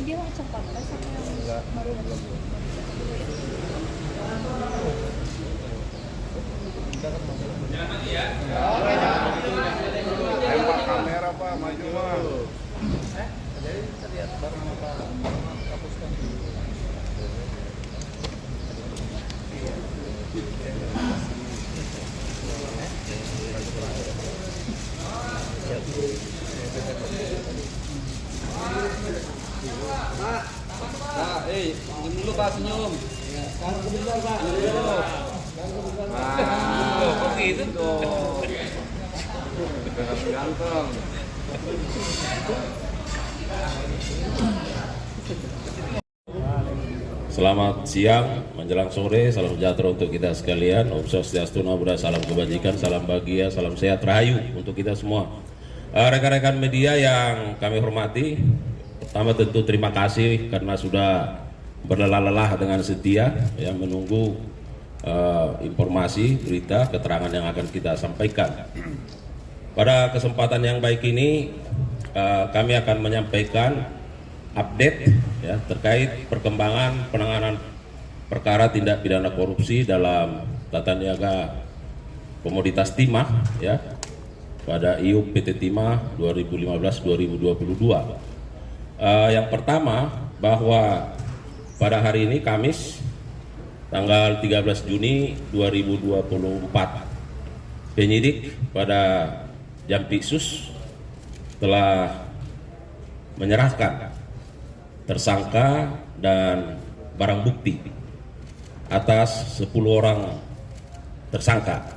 Dia langsung kontes apa yang baru Lempar kamera Pak, maju Pak. Jadi terlihat bareng apa kapuskan. Pak, senyum dulu Pak, senyum. Sekarang kebetulan Pak. Kok gitu? Ganteng. Selamat siang, menjelang sore, salam sejahtera untuk kita sekalian. Om Swastiastu, Namo Buddhaya, salam kebajikan, salam bahagia, salam sehat, rahayu untuk kita semua. Rekan-rekan media yang kami hormati, pertama tentu terima kasih karena sudah berlelah-lelah dengan setia ya, menunggu informasi, berita, keterangan yang akan kita sampaikan. Pada kesempatan yang baik ini, kami akan menyampaikan update ya, terkait perkembangan penanganan perkara tindak pidana korupsi dalam tata niaga komoditas timah ya, pada IUP PT Timah 2015-2022. Yang pertama, bahwa pada hari ini Kamis tanggal 13 Juni 2024, penyidik pada Jampitsus telah menyerahkan tersangka dan barang bukti atas 10 orang tersangka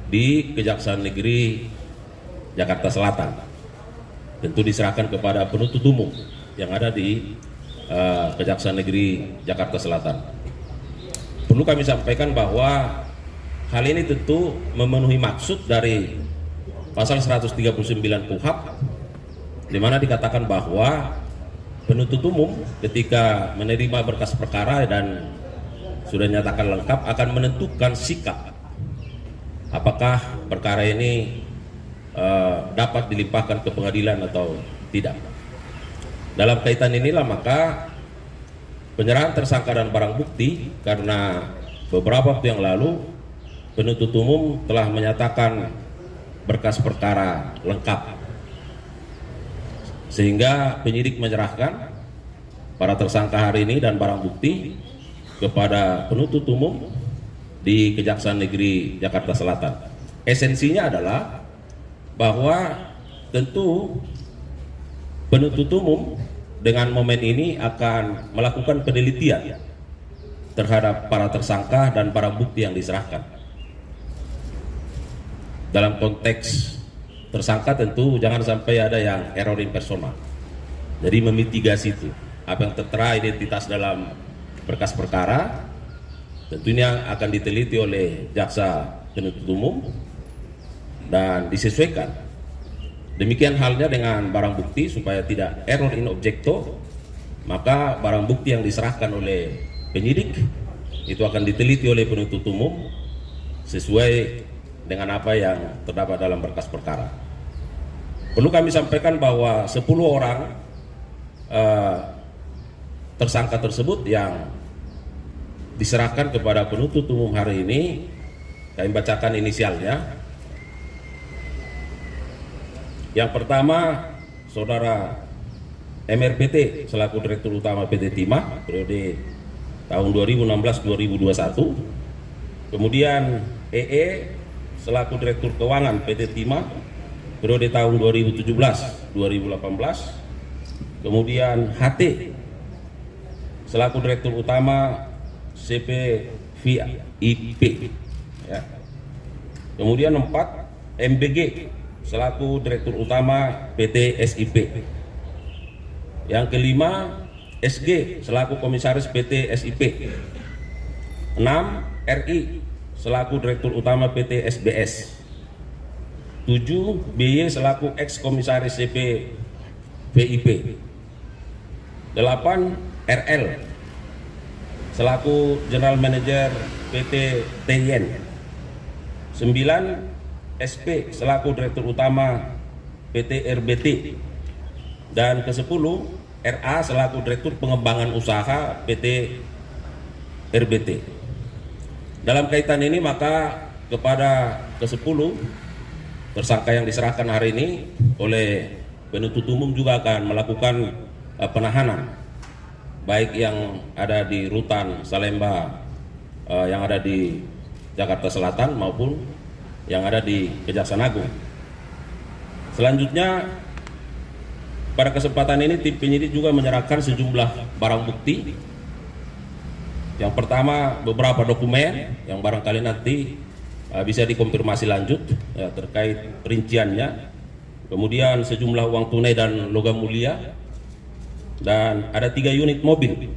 di Kejaksaan Negeri Jakarta Selatan. Tentu diserahkan kepada penuntut umum yang ada di Kejaksaan Negeri Jakarta Selatan. Perlu kami sampaikan bahwa hal ini tentu memenuhi maksud dari pasal 139 KUHP, di mana dikatakan bahwa penuntut umum ketika menerima berkas perkara dan sudah nyatakan lengkap akan menentukan sikap apakah perkara ini dapat dilimpahkan ke pengadilan atau tidak. Dalam kaitan inilah maka penyerahan tersangka dan barang bukti, karena beberapa waktu yang lalu penuntut umum telah menyatakan berkas perkara lengkap, sehingga penyidik menyerahkan para tersangka hari ini dan barang bukti kepada penuntut umum di Kejaksaan Negeri Jakarta Selatan. Esensinya adalah bahwa tentu penuntut umum dengan momen ini akan melakukan penelitian terhadap para tersangka dan barang bukti yang diserahkan. Dalam konteks tersangka tentu jangan sampai ada yang error impersonal. Jadi memitigasi itu apa yang tertera identitas dalam berkas perkara tentunya akan diteliti oleh jaksa penuntut umum dan disesuaikan. Demikian halnya dengan barang bukti, supaya tidak error in objecto, maka barang bukti yang diserahkan oleh penyidik itu akan diteliti oleh penuntut umum sesuai dengan apa yang terdapat dalam berkas perkara. Perlu kami sampaikan bahwa 10 orang tersangka tersebut yang diserahkan kepada penuntut umum hari ini, kami bacakan inisialnya. Yang pertama, Saudara MRPT selaku Direktur Utama PT Timah periode tahun 2016-2021. Kemudian EE selaku Direktur Keuangan PT Timah periode tahun 2017-2018. Kemudian HT selaku Direktur Utama CP VIP ya. Kemudian 4, MBG selaku Direktur Utama PT SIP. Yang kelima, SG selaku Komisaris PT SIP. 6, RI selaku Direktur Utama PT SBS. 7. BY selaku ex-komisaris CP VIP. 8. RL selaku General Manager PT TIN. 9. SP selaku Direktur Utama PT RBT. Dan ke-10 RA selaku Direktur Pengembangan Usaha PT RBT. Dalam kaitan ini maka kepada ke-10 tersangka yang diserahkan hari ini oleh penuntut umum juga akan melakukan penahanan baik yang ada di Rutan Salemba yang ada di Jakarta Selatan maupun yang ada di Kejaksaan Agung. Selanjutnya pada kesempatan ini tim penyidik juga menyerahkan sejumlah barang bukti. Yang pertama beberapa dokumen yang barangkali nanti bisa dikonfirmasi lanjut ya, terkait rinciannya. Kemudian sejumlah uang tunai dan logam mulia, dan ada 3 unit mobil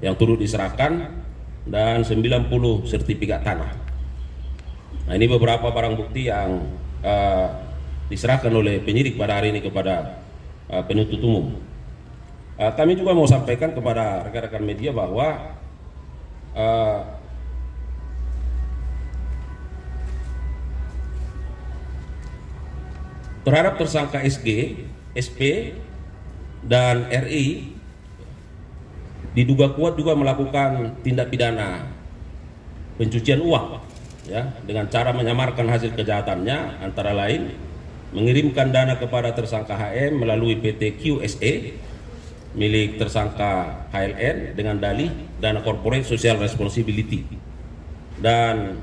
yang turut diserahkan dan 90 sertifikat tanah. Nah, ini beberapa barang bukti yang diserahkan oleh penyidik pada hari ini kepada penuntut umum. Kami juga mau sampaikan kepada rekan-rekan media bahwa terhadap tersangka SG, SP, dan RI diduga kuat juga melakukan tindak pidana pencucian uang ya, dengan cara menyamarkan hasil kejahatannya, antara lain mengirimkan dana kepada tersangka HM melalui PT QSE milik tersangka HLN dengan dalih dana corporate social responsibility, dan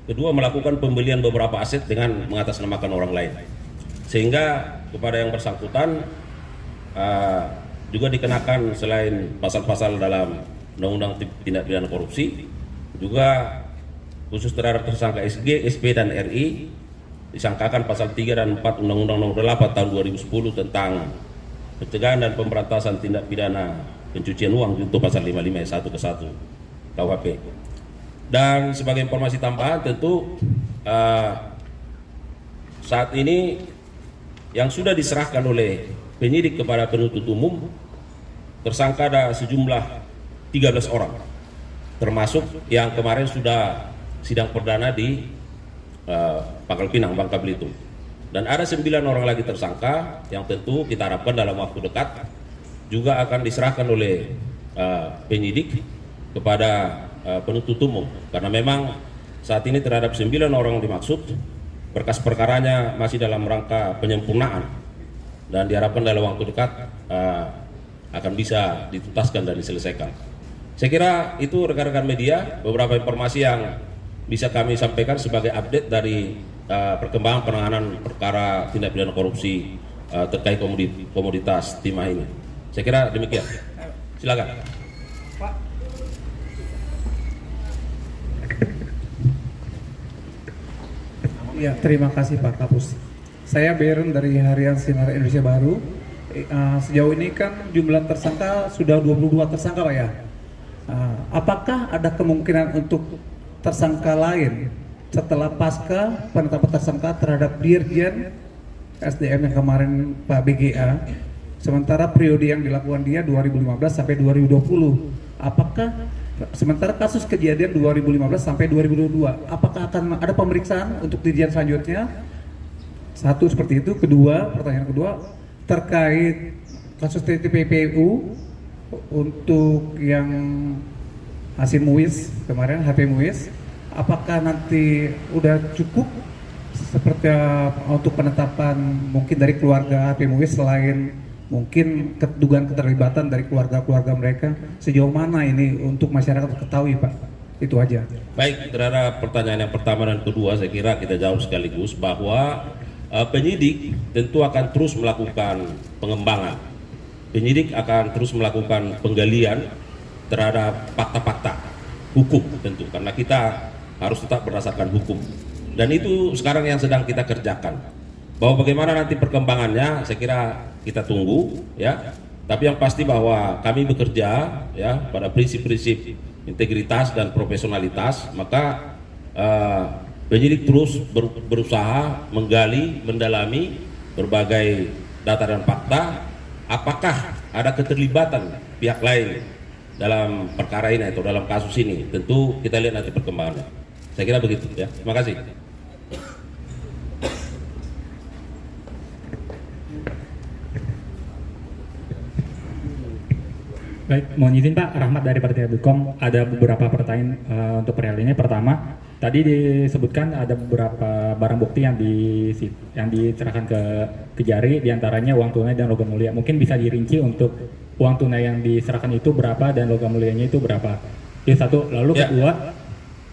kedua melakukan pembelian beberapa aset dengan mengatasnamakan orang lain, sehingga kepada yang bersangkutan juga dikenakan selain pasal-pasal dalam Undang-Undang Tindak Pidana Korupsi, juga khusus terhadap tersangka SG, SP, dan RI disangkakan pasal 3 dan 4 Undang-Undang Nomor 8 tahun 2010 tentang pencegahan dan pemberantasan tindak pidana pencucian uang untuk pasal 55 ayat 1 ke 1 KUHP. Dan sebagai informasi tambahan tentu saat ini yang sudah diserahkan oleh penyidik kepada penuntut umum, tersangka ada sejumlah 13 orang, termasuk yang kemarin sudah sidang perdana di Pangkal Pinang, Bangka Belitung. Dan ada 9 orang lagi tersangka yang tentu kita harapkan dalam waktu dekat juga akan diserahkan oleh penyidik kepada penuntut umum, karena memang saat ini terhadap 9 orang dimaksud berkas perkaranya masih dalam rangka penyempurnaan, dan diharapkan dalam waktu dekat akan bisa dituntaskan dan diselesaikan. Saya kira itu rekan-rekan media beberapa informasi yang bisa kami sampaikan sebagai update dari perkembangan penanganan perkara tindak pidana korupsi terkait komoditas timah ini. Saya kira demikian. Silakan. Pak. Ya, terima kasih Pak Kapus. Saya Beren dari Harian Sinar Indonesia Baru. Sejauh ini kan jumlah tersangka sudah 22 tersangka Pak ya. Apakah ada kemungkinan untuk tersangka lain setelah pasca penetapan tersangka terhadap Dirjen SDM yang kemarin Pak BGA, sementara periode yang dilakukan dia 2015 sampai 2020, apakah sementara kasus kejadian 2015 sampai 2022, apakah akan ada pemeriksaan untuk Dirjen selanjutnya? Satu seperti itu. Kedua, pertanyaan kedua terkait kasus TPPU untuk yang Hasim Muiz kemarin, HP Muiz, apakah nanti udah cukup seperti untuk penetapan mungkin dari keluarga HP Muiz, selain mungkin dugaan keterlibatan dari keluarga-keluarga mereka, sejauh mana ini untuk masyarakat ketahui Pak? Itu aja. Baik, terhadap pertanyaan yang pertama dan kedua saya kira kita jawab sekaligus bahwa penyidik tentu akan terus melakukan pengembangan. Penyidik akan terus melakukan penggalian terhadap fakta-fakta hukum tentu, karena kita harus tetap berdasarkan hukum. Dan itu sekarang yang sedang kita kerjakan. Bahwa bagaimana nanti perkembangannya saya kira kita tunggu ya. Tapi yang pasti bahwa kami bekerja ya pada prinsip-prinsip integritas dan profesionalitas, maka penyidik terus berusaha menggali, mendalami berbagai data dan fakta, apakah ada keterlibatan pihak lain dalam perkara ini atau dalam kasus ini. Tentu kita lihat nanti perkembangannya. Saya kira begitu ya. Terima kasih. Baik, mohon izin Pak, Rahmat dari Partai.com. Ada beberapa pertanyaan untuk perihal ini. Pertama, tadi disebutkan ada beberapa barang bukti yang diserahkan ke Kejari, diantaranya uang tunai dan logam mulia. Mungkin bisa dirinci untuk uang tunai yang diserahkan itu berapa dan logam mulianya itu berapa? Itu satu. Lalu kedua,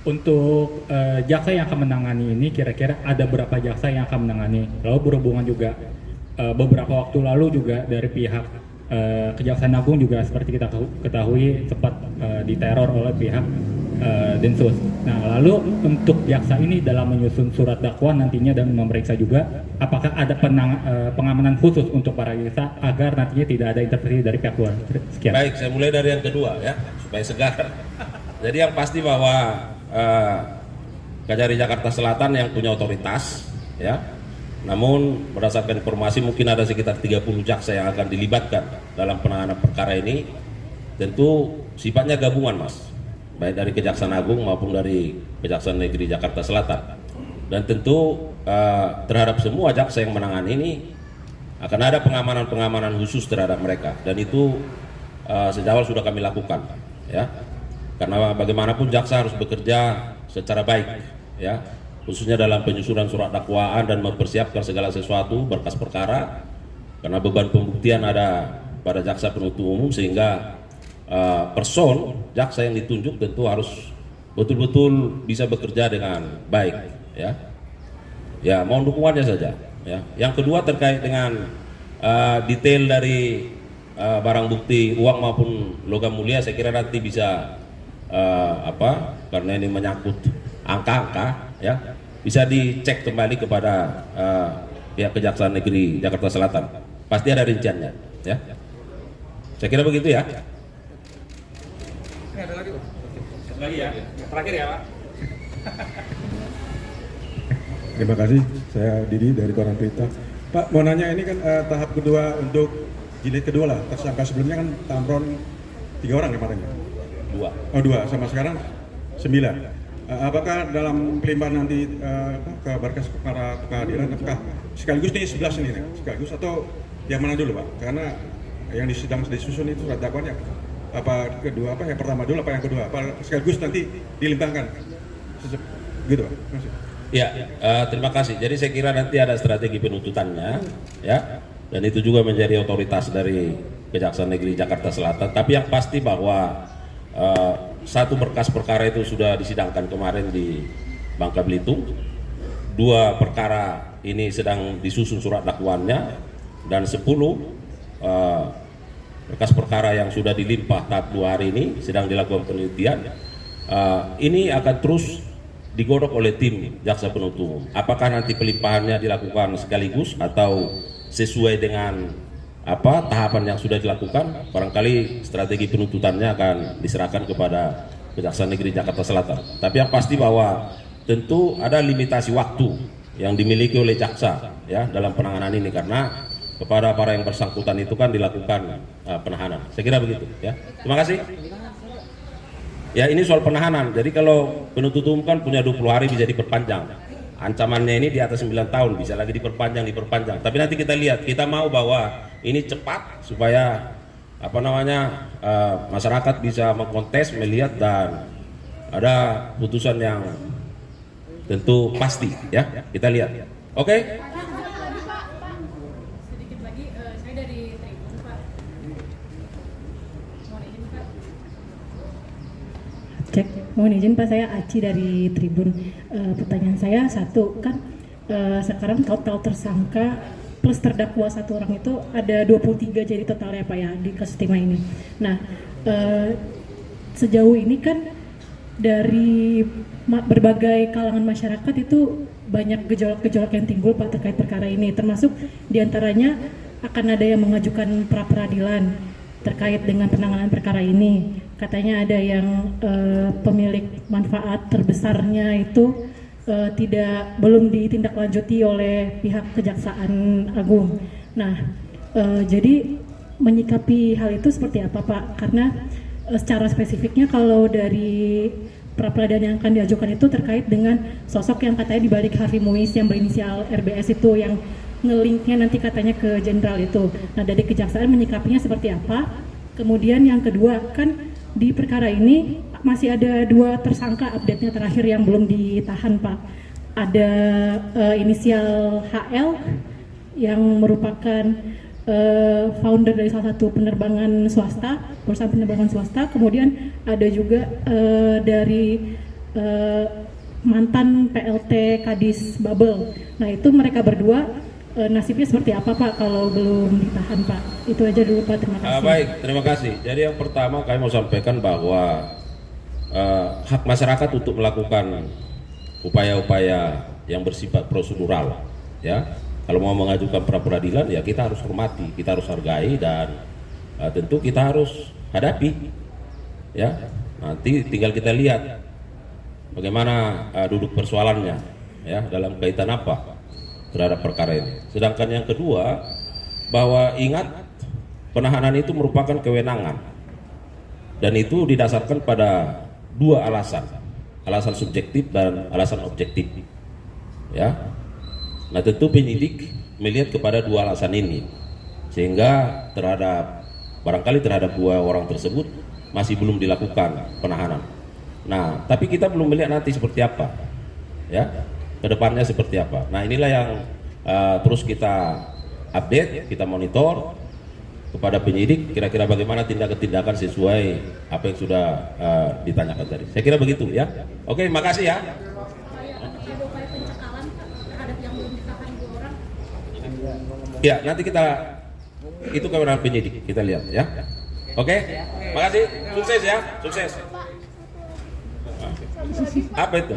untuk jaksa yang akan menangani ini, kira-kira ada berapa jaksa yang akan menangani? Lalu berhubungan juga beberapa waktu lalu juga dari pihak Kejaksaan Agung juga seperti kita ketahui sempat diteror oleh pihak Densus. Nah, lalu untuk jaksa ini dalam menyusun surat dakwaan nantinya dan memeriksa juga, apakah ada pengamanan khusus untuk para jaksa agar nantinya tidak ada intervensi dari pihak luar? Sekian. Baik, saya mulai dari yang kedua ya, supaya segar. Jadi yang pasti bahwa Kejari Jakarta Selatan yang punya otoritas ya. Namun berdasarkan informasi mungkin ada sekitar 30 jaksa yang akan dilibatkan dalam penanganan perkara ini. Tentu sifatnya gabungan Mas, baik dari Kejaksaan Agung maupun dari Kejaksaan Negeri Jakarta Selatan. Dan tentu terhadap semua jaksa yang menangani ini akan ada pengamanan khusus terhadap mereka. Dan itu sejak awal sudah kami lakukan ya. Karena bagaimanapun jaksa harus bekerja secara baik ya, khususnya dalam penyusunan surat dakwaan dan mempersiapkan segala sesuatu berkas perkara, karena beban pembuktian ada pada jaksa penuntut umum, sehingga person jaksa yang ditunjuk tentu harus betul-betul bisa bekerja dengan baik ya. Ya, mohon dukungannya saja ya. Yang kedua terkait dengan detail dari barang bukti uang maupun logam mulia, saya kira nanti bisa karena ini menyangkut angka-angka ya, bisa dicek kembali kepada pihak Kejaksaan Negeri Jakarta Selatan. Pasti ada rinciannya ya. Saya kira begitu ya. Ini ada lagi Pak. Lagi ya. Terakhir ya Pak. Terima kasih, saya Didi dari Koran Berita. Pak, mau nanya ini kan tahap kedua untuk jilid kedua lah. Tersangka sebelumnya kan Tamron 3 orang kemarin ya? 2. Oh 2, sama sekarang 9. Apakah dalam pelimpahan nanti ke berkas para pengadilan, apakah sekaligus nih 11 ini sekaligus atau yang mana dulu Pak? Karena yang sedang disusun itu surat dakwaannya apa kedua, apa yang pertama dulu apa yang kedua, apa sekaligus nanti dilimpahkan gitu Pak? Terima Ya, terima kasih. Jadi saya kira nanti ada strategi penuntutannya ya, dan itu juga menjadi otoritas dari Kejaksaan Negeri Jakarta Selatan. Tapi yang pasti bahwa satu berkas perkara itu sudah disidangkan kemarin di Bangka Belitung. 2 perkara ini sedang disusun surat dakwaannya, dan 10 berkas perkara yang sudah dilimpah tahap 2 hari ini sedang dilakukan penelitian. Ini akan terus digodok oleh tim jaksa penuntut umum. Apakah nanti pelimpahannya dilakukan sekaligus atau sesuai dengan tahapan yang sudah dilakukan, barangkali strategi penuntutannya akan diserahkan kepada Kejaksaan Negeri Jakarta Selatan. Tapi yang pasti bahwa tentu ada limitasi waktu yang dimiliki oleh jaksa ya dalam penanganan ini, karena kepada para yang bersangkutan itu kan dilakukan penahanan. Saya kira begitu ya. Terima kasih. Ya, ini soal penahanan. Jadi kalau penuntut umum kan punya 20 hari bisa diperpanjang. Ancamannya ini di atas 9 tahun, bisa lagi diperpanjang. Tapi nanti kita lihat, kita mau bahwa ini cepat supaya masyarakat bisa mengkontes, melihat, dan ada putusan yang tentu pasti ya. Kita lihat. Oke? Sedikit lagi, saya dari Tribun Pak. Mohon izin Pak. Cek, mohon izin Pak, saya Aci dari Tribun. Pertanyaan saya satu, kan sekarang total tersangka plus terdakwa 1 orang itu ada 23 jadi totalnya Pak ya di kasus Timah ini. Nah, sejauh ini kan dari berbagai kalangan masyarakat itu banyak gejolak-gejolak yang timbul Pak terkait perkara ini, termasuk diantaranya akan ada yang mengajukan pra peradilan terkait dengan penanganan perkara ini. Katanya ada yang pemilik manfaat terbesarnya itu belum ditindaklanjuti oleh pihak Kejaksaan Agung. Nah, jadi menyikapi hal itu seperti apa Pak? Karena secara spesifiknya kalau dari pra-peradilan yang akan diajukan itu terkait dengan sosok yang katanya dibalik Harvey Muiz yang berinisial RBS itu, yang ngelinknya nanti katanya ke jenderal itu. Nah, dari Kejaksaan menyikapinya seperti apa? Kemudian yang kedua, kan di perkara ini masih ada 2 tersangka update-nya terakhir yang belum ditahan Pak. Ada inisial HL yang merupakan founder dari salah satu penerbangan swasta, perusahaan penerbangan swasta. Kemudian ada juga dari mantan PLT Kadis Bubble. Nah, itu mereka berdua nasibnya seperti apa Pak kalau belum ditahan Pak? Itu aja dulu Pak, terima kasih. Baik, terima kasih. Jadi yang pertama kami mau sampaikan bahwa hak masyarakat untuk melakukan upaya-upaya yang bersifat prosedural, ya. Kalau mau mengajukan pra-peradilan ya kita harus hormati, kita harus hargai, dan tentu kita harus hadapi, ya. Nanti tinggal kita lihat bagaimana duduk persoalannya, ya, dalam kaitan apa terhadap perkara ini. Sedangkan yang kedua, bahwa ingat penahanan itu merupakan kewenangan, dan itu didasarkan pada 2 alasan, alasan subjektif dan alasan objektif, ya. Nah, tentu penyidik melihat kepada 2 alasan ini, sehingga barangkali terhadap 2 orang tersebut masih belum dilakukan penahanan. Nah, tapi kita belum melihat nanti seperti apa, ya, kedepannya seperti apa. Nah, inilah yang terus kita update, kita monitor kepada penyidik, kira-kira bagaimana tindakan-tindakan sesuai apa yang sudah ditanyakan tadi. Saya kira begitu, ya. Oke, makasih ya. Ya, nanti itu kewenangan penyidik, kita lihat, ya. Oke, makasih, sukses ya, sukses. Apa itu?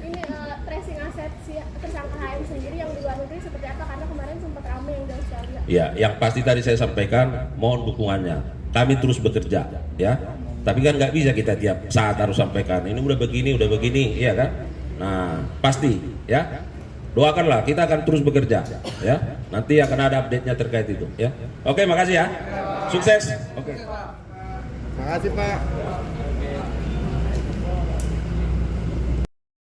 Ini tracing aset si tersangka HM sendiri yang di luar negeri seperti apa, karena kemarin sempat ramai yang di Australia. Ya, yang pasti tadi saya sampaikan, mohon dukungannya. Kami terus bekerja, ya. Tapi kan nggak bisa kita tiap saat harus sampaikan. Ini udah begini, iya kan? Nah, pasti, ya. Doakanlah, kita akan terus bekerja, ya. Nanti akan ada update-nya terkait itu, ya. Oke, makasih ya. Sukses. Oke. Makasih Pak.